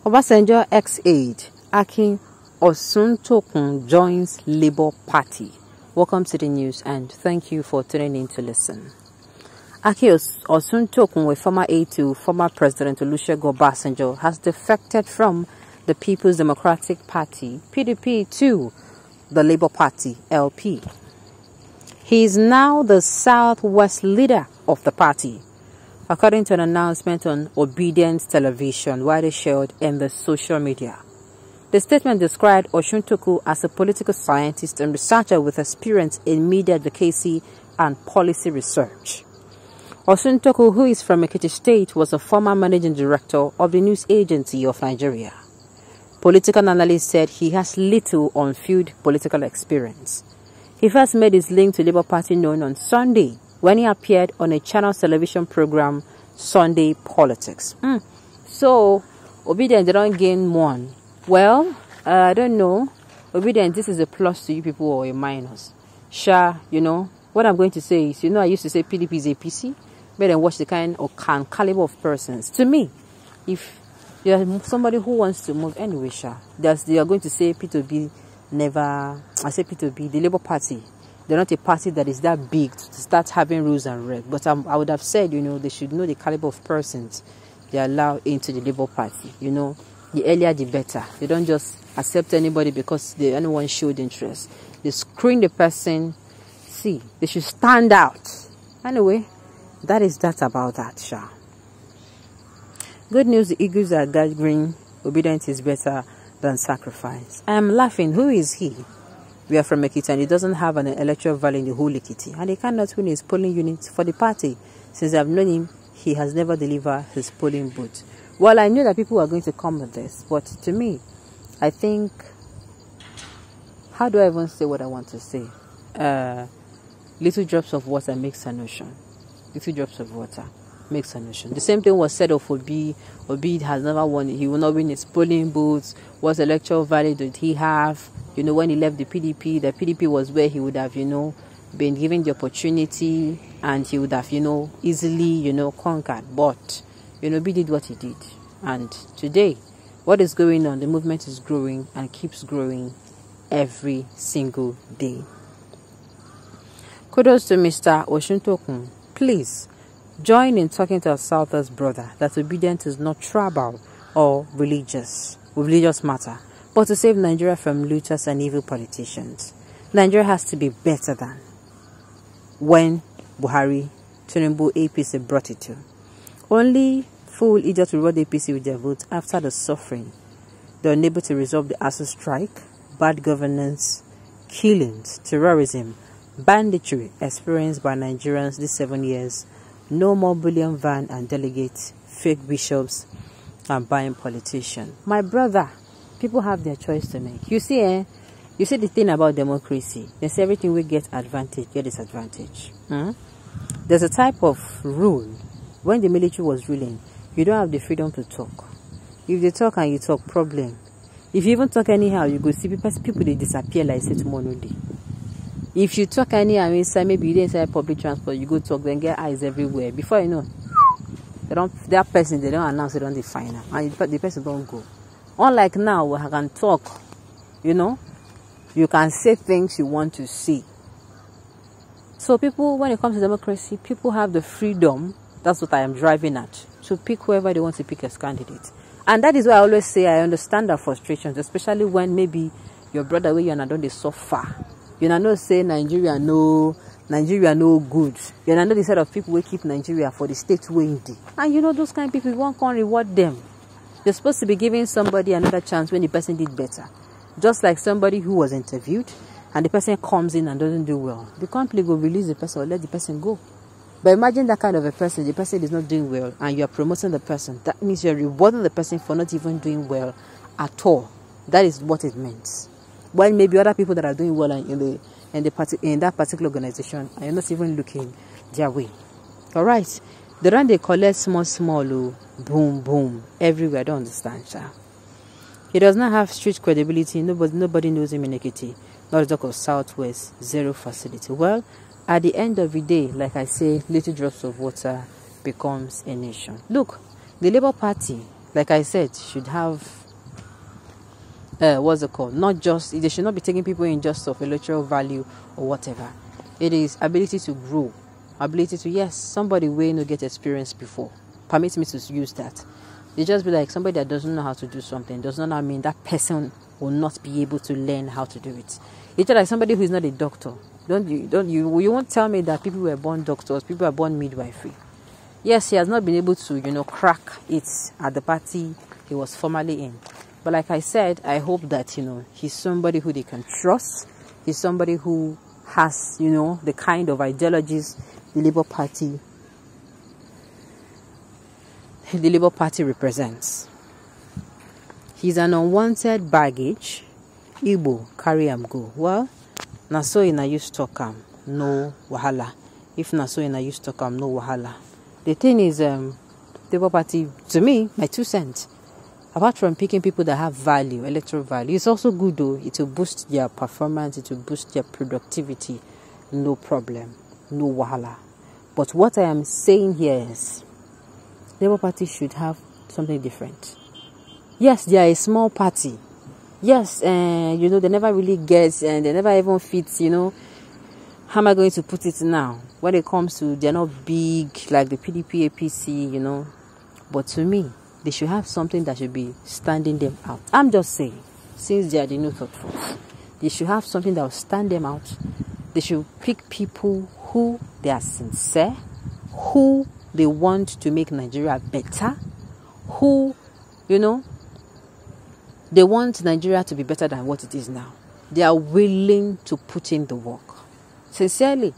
Obasanjo ex-aide Akin Osuntokun joins Labour Party. Welcome to the news and thank you for tuning in to listen. Akin Osuntokun, a former aide to former President Olusegun Obasanjo, has defected from the People's Democratic Party (PDP) to the Labour Party (LP). He is now the Southwest leader of the party, according to an announcement on Obedience Television widely shared in the social media. The statement described Osuntokun as a political scientist and researcher with experience in media advocacy and policy research. Osuntokun, who is from Ekiti State, was a former managing director of the News Agency of Nigeria. Political analysts said he has little on-field political experience. He first made his link to Labour Party known on Sunday when he appeared on a channel television program, Sunday Politics. So, Obedience, they don't gain one. Well, I don't know. Obedience, this is a plus to you people or a minus. Sure, what I'm going to say is, I used to say PDP is APC, but then watch the kind of caliber of persons. To me, if you're somebody who wants to move anyway, sure, they are going to say P2B never, I say P2B, the Labour Party. They're not a party that is that big to start having rules and regs. But I would have said, they should know the caliber of persons they allow into the Labour Party. The earlier the better. They don't just accept anybody because anyone showed interest. They screen the person. See, they should stand out. Anyway, that is that about that, Sha. Good news, the Eagles are gathering. Obedience is better than sacrifice. I am laughing. Who is he? We are from Ekiti and he doesn't have an electoral value in the whole Ekiti. And he cannot win his polling unit for the party. Since I've known him, he has never delivered his polling booth. Well, I knew that people were going to come with this. But to me, I think, how do I even say what I want to say? Little drops of water makes an ocean. Little drops of water makes an ocean. The same thing was said of Obi. Obi has never won. He will not win his polling booths. What electoral value did he have? When he left the PDP was where he would have, been given the opportunity and he would have, easily, conquered. But, Obi did what he did. And today, what is going on? The movement is growing and keeps growing every single day. Kudos to Mr. Osuntokun. Please, join in talking to our Southwest brother that obedience is not tribal or religious matter, but to save Nigeria from looters and evil politicians. Nigeria has to be better than when Buhari, Tinubu, APC brought it to. Only fool idiots will reward APC with their votes after the suffering. They are unable to resolve the ASU strike, bad governance, killings, terrorism, banditry experienced by Nigerians these 7 years. No more bullion van and delegates, fake bishops, and buying politicians. My brother, people have their choice to make. You see the thing about democracy. They say everything we get advantage, get disadvantage. There's a type of rule. When the military was ruling, you don't have the freedom to talk. If they talk and you talk, problem. If you even talk anyhow, you go see people they disappear like say tomorrow day. If you talk anyhow inside, maybe you didn't inside public transport, you go talk, then get eyes everywhere. Before you know, that person they don't announce, they don't define them, and the person don't go. Unlike now, where I can talk, you can say things you want to say. So people, when it comes to democracy, people have the freedom. That's what I am driving at. To pick whoever they want to pick as candidate. And that is why I always say I understand their frustrations, especially when maybe your brother where you are not they suffer. You know, not say Nigeria no good. You know, the set of people will keep Nigeria for the state way. And those kind of people, you won't come reward them. You're supposed to be giving somebody another chance when the person did better. Just like somebody who was interviewed and the person comes in and doesn't do well. The company will release the person or let the person go. But imagine that kind of a person, the person is not doing well and you are promoting the person. That means you're rewarding the person for not even doing well at all. That is what it means. While maybe other people that are doing well in that particular organization are not even looking their way. Alright. The run they collect small, boom, boom, everywhere. I don't understand, sir. He does not have street credibility. Nobody knows him in Ekiti. Not talk of Southwest, zero facility. Well, at the end of the day, like I say, little drops of water becomes a nation. Look, the Labour Party like I said, should have what's it called? Not just, they should not be taking people in just of electoral value or whatever. It is ability to grow, ability to, yes, somebody way no get experience before. Permit me to use that. They just be like somebody that doesn't know how to do something does not mean that person will not be able to learn how to do it. It's like somebody who is not a doctor. You won't tell me that people were born doctors, people are born midwifery. Yes, he has not been able to, crack it at the party he was formerly in. But like I said, I hope that, he's somebody who they can trust. He's somebody who has, the kind of ideologies the Labour Party represents. He's an unwanted baggage. Igbo, carry am go. Well, na so ina use talk am, no wahala. If na so ina use talk am, no wahala. The thing is, Labour Party, to me, my 2 cents. Apart from picking people that have value, electoral value, it's also good though. It will boost their performance, it will boost their productivity. No problem, no wahala. But what I am saying here is, Labour Party should have something different. Yes, they are a small party. Yes, they never really get, and they never even fit, how am I going to put it now? When it comes to, they're not big like the PDP, APC, But to me, they should have something that should be standing them out. I'm just saying, since they are the new thought force, they should have something that will stand them out. They should pick people who they are sincere, who they want to make Nigeria better, who, they want Nigeria to be better than what it is now. They are willing to put in the work. Sincerely,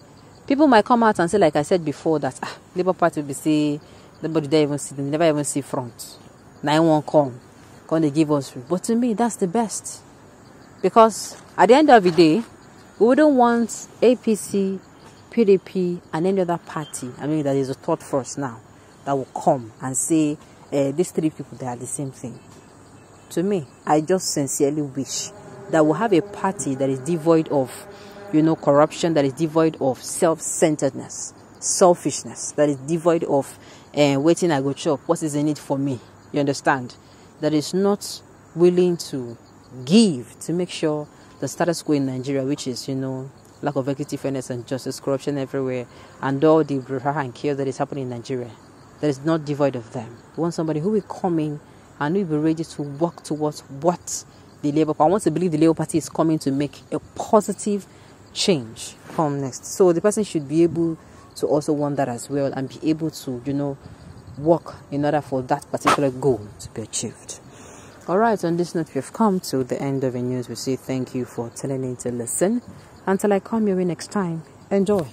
people might come out and say, like I said before, that Labour Party will be say, nobody there even see, they never even see front. 9-1 come they give us free. But to me, that's the best. Because at the end of the day, we wouldn't want APC, PDP, and any other party, that is a thought force now, that will come and say, these 3 people, they are the same thing. To me, I just sincerely wish that we'll have a party that is devoid of, corruption, that is devoid of self-centeredness, selfishness, that is devoid of waiting I go chop, what is in it for me? You understand? That is not willing to give to make sure the status quo in Nigeria, which is, lack of equity, fairness, and justice, corruption everywhere, and all the brouhaha and chaos that is happening in Nigeria, that is not devoid of them. We want somebody who will come in and who will be ready to work towards what the Labour Party. I want to believe the Labour Party is coming to make a positive change come next. So the person should be able to also want that as well and be able to, work in order for that particular goal to be achieved. Alright, on this note, we've come to the end of the news. We say thank you for tuning in to listen. Until I come your way next time, enjoy.